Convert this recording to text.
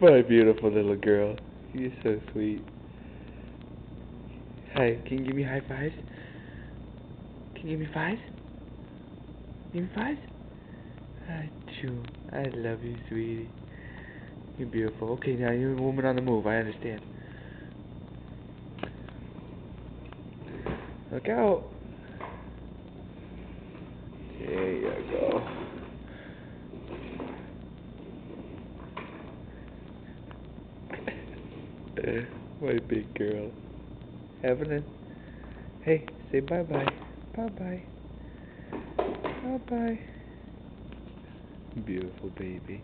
My beautiful little girl. You're so sweet. Hi, can you give me high fives? Can you give me fives? Give me fives? I do. I love you, sweetie. You're beautiful. Okay, now you're a woman on the move. I understand. Look out. There you go. My big girl. Evelyn. Hey, say bye-bye. Bye-bye. Bye-bye. Beautiful baby.